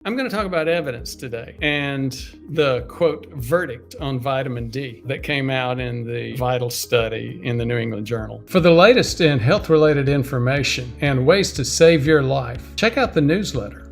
I'm going to talk about evidence today and the quote verdict on vitamin D that came out in the VITAL study in the New England Journal. For the latest in health-related information and ways to save your life, check out the newsletter.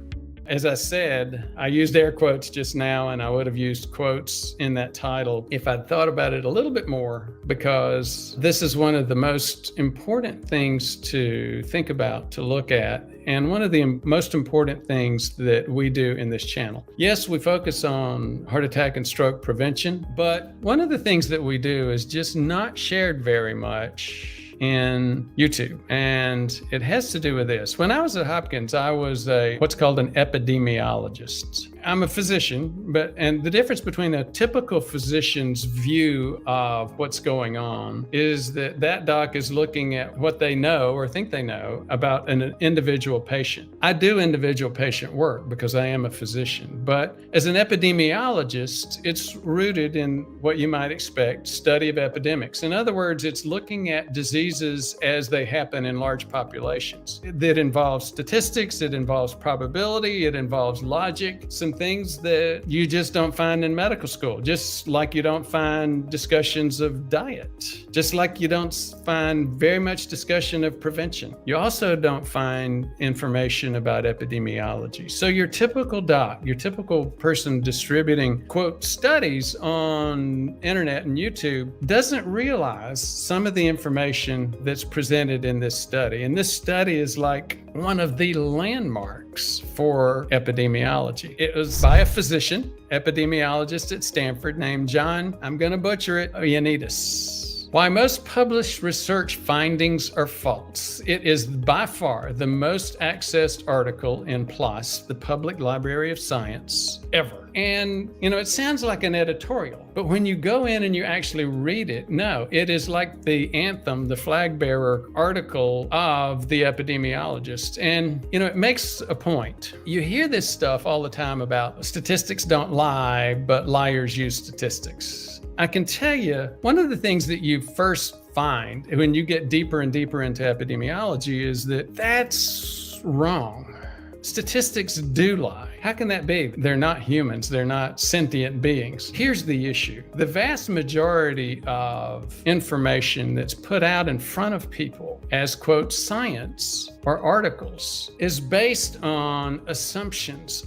As I said, I used air quotes just now, and I would have used quotes in that title if I'd thought about it a little bit more, because this is one of the most important things to think about, to look at, and one of the most important things that we do in this channel. Yes, we focus on heart attack and stroke prevention, but one of the things that we do is just not shared very much in YouTube, and it has to do with this. When I was at Hopkins, I was what's called an epidemiologist. I'm a physician, and the difference between a typical physician's view of what's going on is that doc is looking at what they know or think they know about an individual patient. I do individual patient work because I am a physician, but as an epidemiologist, it's rooted in what you might expect, study of epidemics. In other words, it's looking at diseases as they happen in large populations. That involves statistics, it involves probability, it involves logic, some things that you just don't find in medical school, just like you don't find discussions of diet, just like you don't find very much discussion of prevention. You also don't find information about epidemiology. So your typical doc, your typical person distributing, quote, studies on internet and YouTube doesn't realize some of the information that's presented in this study. And this study is like one of the landmarks for epidemiology. It was by a physician, epidemiologist at Stanford named John, I'm going to butcher it, Ioannidis. Why most published research findings are false. It is by far the most accessed article in PLOS, the Public Library of Science, ever. And, it sounds like an editorial, but when you go in and you actually read it, no, it is like the anthem, the flag bearer article of the epidemiologist. And, it makes a point. You hear this stuff all the time about statistics don't lie, but liars use statistics. I can tell you, one of the things that you first find when you get deeper and deeper into epidemiology is that that's wrong. Statistics do lie. How can that be? They're not humans. They're not sentient beings. Here's the issue. The vast majority of information that's put out in front of people as, quote, science or articles is based on assumptions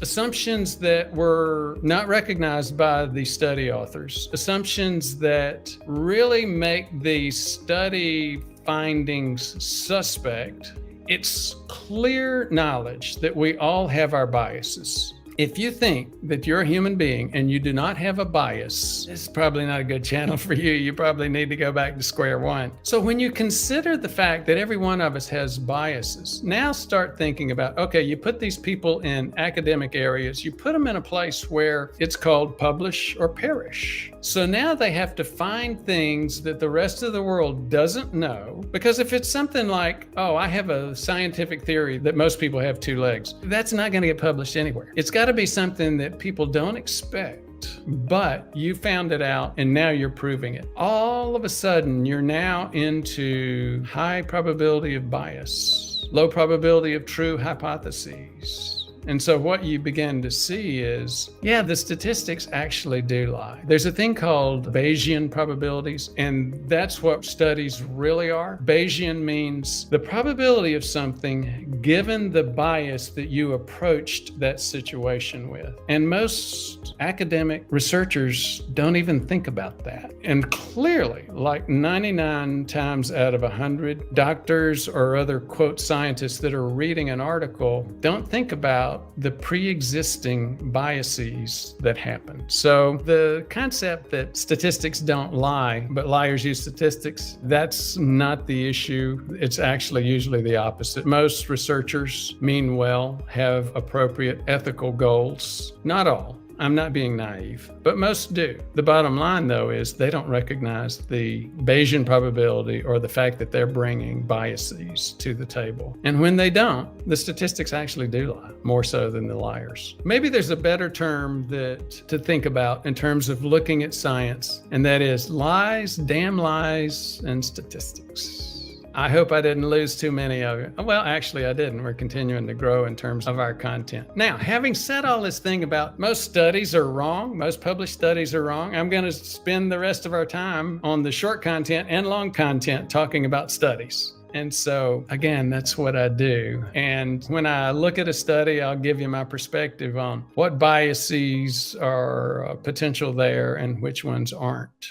that were not recognized by the study authors, assumptions that really make the study findings suspect. It's clear knowledge that we all have our biases. If you think that you're a human being and you do not have a bias, this is probably not a good channel for you. You probably need to go back to square one. So when you consider the fact that every one of us has biases, now start thinking about, okay, you put these people in academic areas, you put them in a place where it's called publish or perish. So now they have to find things that the rest of the world doesn't know, because if it's something like, oh, I have a scientific theory that most people have two legs, that's not going to get published anywhere. It's got to be something that people don't expect, but you found it out and now you're proving it. All of a sudden, you're now into high probability of bias, low probability of true hypotheses. And so what you begin to see is, yeah, the statistics actually do lie. There's a thing called Bayesian probabilities, and that's what studies really are. Bayesian means the probability of something given the bias that you approached that situation with. And most academic researchers don't even think about that. And clearly, like 99 times out of 100, doctors or other, quote, scientists that are reading an article don't think about the pre-existing biases that happen. So the concept that statistics don't lie, but liars use statistics, that's not the issue. It's actually usually the opposite. Most researchers mean well, have appropriate ethical goals. Not all. I'm not being naive, but most do. The bottom line, though, is they don't recognize the Bayesian probability or the fact that they're bringing biases to the table. And when they don't, the statistics actually do lie, more so than the liars. Maybe there's a better term to think about in terms of looking at science, and that is lies, damn lies, and statistics. I hope I didn't lose too many of you. Well, actually, I didn't. We're continuing to grow in terms of our content. Now, having said all this thing about most studies are wrong, most published studies are wrong, I'm going to spend the rest of our time on the short content and long content talking about studies. And so, again, that's what I do. And when I look at a study, I'll give you my perspective on what biases are potential there and which ones aren't.